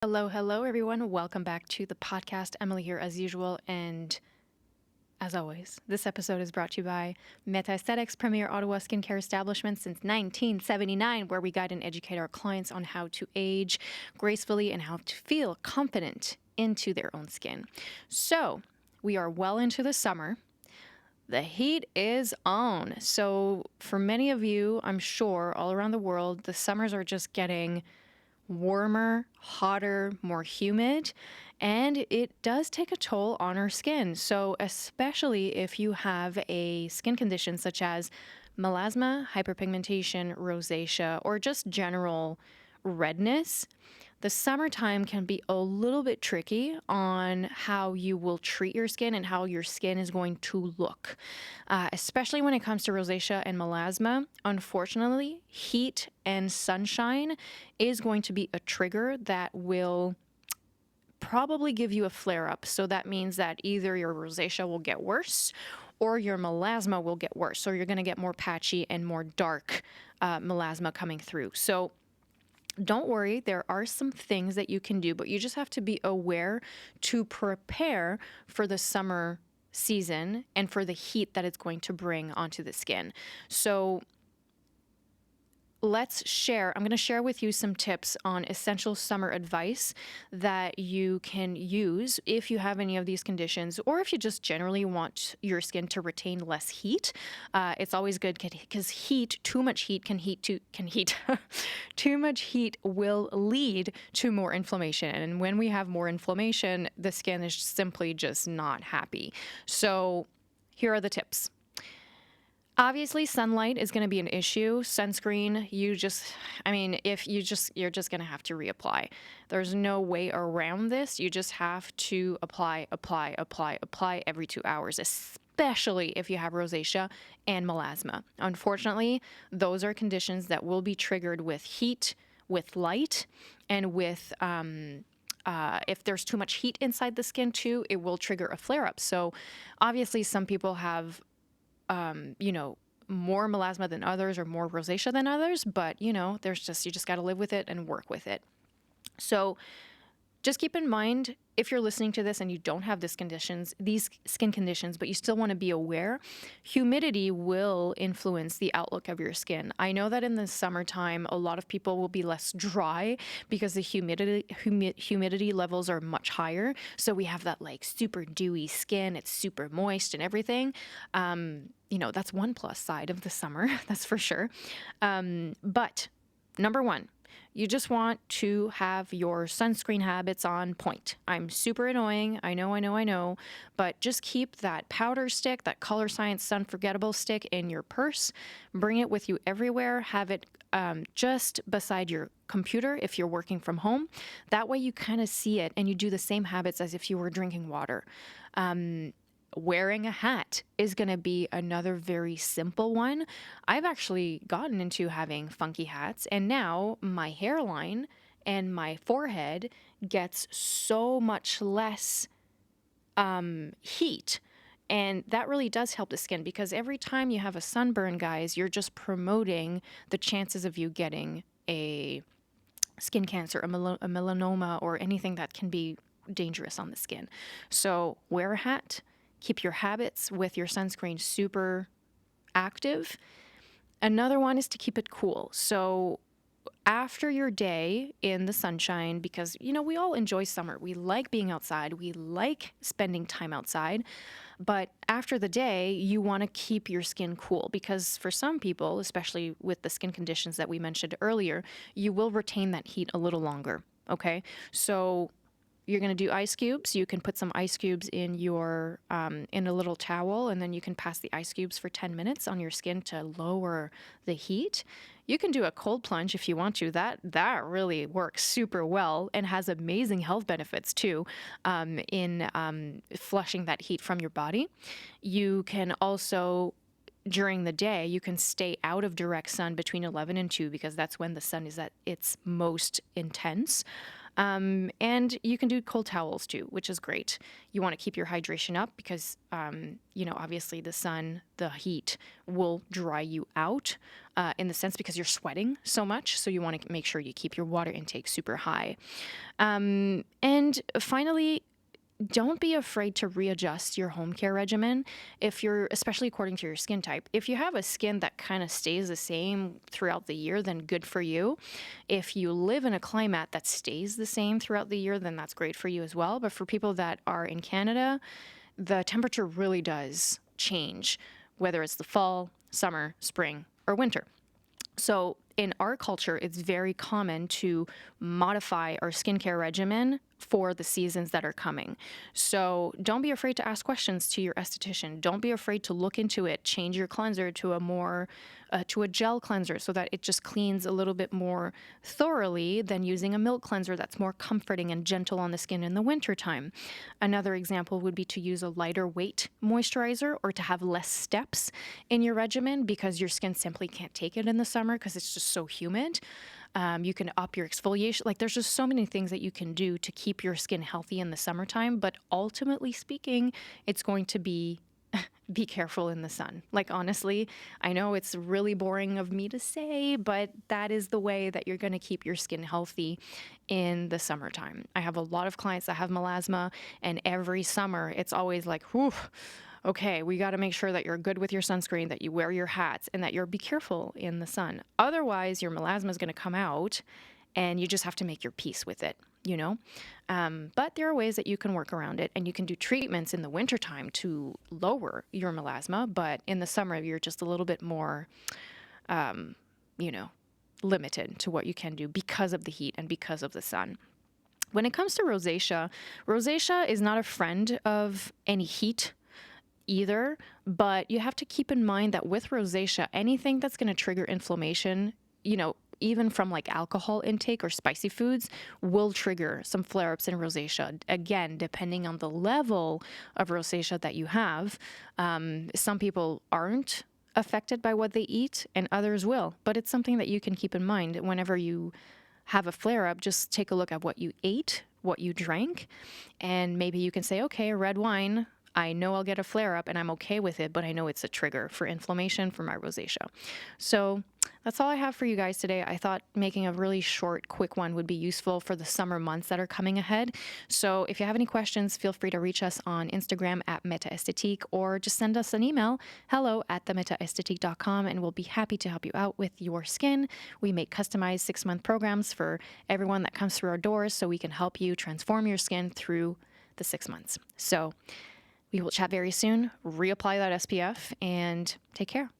Hello, everyone. Welcome back to the podcast. Emily here, as usual. And as always, this episode is brought to you by Meta Aesthetics, premier Ottawa skincare establishment since 1979, where we guide and educate our clients on how to age gracefully and how to feel confident into their own skin. So, we are well into the summer. The heat is on. So, for many of you, I'm sure all around the world, the summers are just getting warmer, hotter, more humid, and it does take a toll on our skin. So, especially if you have a skin condition such as melasma, hyperpigmentation, rosacea, or just general redness, the summertime can be a little bit tricky on how you will treat your skin and how your skin is going to look, especially when it comes to rosacea and melasma. Unfortunately, heat and sunshine is going to be a trigger that will probably give you a flare up. So that means that either your rosacea will get worse or your melasma will get worse. So you're going to get more patchy and more dark melasma coming through. So don't worry, there are some things that you can do, but you just have to be aware to prepare for the summer season and for the heat that it's going to bring onto the skin. So I'm going to share with you some tips on essential summer advice that you can use if you have any of these conditions, or if you just generally want your skin to retain less heat. It's always good because too much heat too much heat will lead to more inflammation. And when we have more inflammation, the skin is simply just not happy. So here are the tips. Obviously, sunlight is going to be an issue. Sunscreen, you're just going to have to reapply. There's no way around this. You just have to apply every 2 hours, especially if you have rosacea and melasma. Unfortunately, those are conditions that will be triggered with heat, with light, and with if there's too much heat inside the skin too, it will trigger a flare-up. So obviously, some people have more melasma than others or more rosacea than others, but you just got to live with it and work with it. So just keep in mind, if you're listening to this and you don't have these skin conditions, but you still want to be aware, humidity will influence the outlook of your skin. I know that in the summertime, a lot of people will be less dry because the humidity levels are much higher. So we have that like super dewy skin. It's super moist and everything. That's one plus side of the summer, that's for sure. But number one, you just want to have your sunscreen habits on point. I'm super annoying. I know. But just keep that powder stick, that Color Science Unforgettable stick in your purse. Bring it with you everywhere. Have it just beside your computer if you're working from home. That way you kind of see it and you do the same habits as if you were drinking water. Wearing a hat is going to be another very simple one. I've actually gotten into having funky hats, and now my hairline and my forehead gets so much less heat. And that really does help the skin, because every time you have a sunburn, guys, you're just promoting the chances of you getting a skin cancer, a melanoma, or anything that can be dangerous on the skin. So wear a hat. Keep your habits with your sunscreen super active. Another one is to keep it cool. So after your day in the sunshine, because, we all enjoy summer. We like being outside. We like spending time outside. But after the day, you want to keep your skin cool, because for some people, especially with the skin conditions that we mentioned earlier, you will retain that heat a little longer. Okay? So you're going to do ice cubes. You can put some ice cubes in in a little towel, and then you can pass the ice cubes for 10 minutes on your skin to lower the heat. You can do a cold plunge if you want to. That really works super well and has amazing health benefits too, in flushing that heat from your body. You can also, during the day, you can stay out of direct sun between 11 and 2, because that's when the sun is at its most intense. And you can do cold towels too, which is great. You want to keep your hydration up because, obviously the sun, the heat will dry you out in the sense because you're sweating so much. So you want to make sure you keep your water intake super high. And finally, don't be afraid to readjust your home care regimen if you're, especially according to your skin type. If you have a skin that kind of stays the same throughout the year, then good for you. If you live in a climate that stays the same throughout the year, then that's great for you as well. But for people that are in Canada, the temperature really does change, whether it's the fall, summer, spring, or winter. So in our culture, it's very common to modify our skincare regimen for the seasons that are coming. So don't be afraid to ask questions to your esthetician. Don't be afraid to look into it. Change your cleanser to a gel cleanser so that it just cleans a little bit more thoroughly than using a milk cleanser that's more comforting and gentle on the skin in the wintertime. Another example would be to use a lighter weight moisturizer or to have less steps in your regimen because your skin simply can't take it in the summer because it's just so humid. You can up your exfoliation. Like there's just so many things that you can do to keep your skin healthy in the summertime. But ultimately speaking, it's going to be careful in the sun. Like honestly, I know it's really boring of me to say, but that is the way that you're going to keep your skin healthy in the summertime. I have a lot of clients that have melasma, and every summer it's always like, whew, okay, we got to make sure that you're good with your sunscreen, that you wear your hats, and that you're be careful in the sun. Otherwise, your melasma is going to come out, and you just have to make your peace with it, you know? But there are ways that you can work around it, and you can do treatments in the wintertime to lower your melasma, but in the summer, you're just a little bit more, limited to what you can do because of the heat and because of the sun. When it comes to rosacea, rosacea is not a friend of any heat either, but you have to keep in mind that with rosacea, anything that's going to trigger inflammation, even from like alcohol intake or spicy foods, will trigger some flare-ups in rosacea. Again, depending on the level of rosacea that you have, some people aren't affected by what they eat and others will, but it's something that you can keep in mind whenever you have a flare-up. Just take a look at what you ate, what you drank, and maybe you can say, okay, red wine, I know I'll get a flare-up and I'm okay with it, but I know it's a trigger for inflammation for my rosacea. So that's all I have for you guys today. I thought making a really short, quick one would be useful for the summer months that are coming ahead. So if you have any questions, feel free to reach us on Instagram at metaestetique, or just send us an email, hello@themetaestetique.com, and we'll be happy to help you out with your skin. We make customized 6-month programs for everyone that comes through our doors so we can help you transform your skin through the 6 months. So we will chat very soon. Reapply that SPF and take care.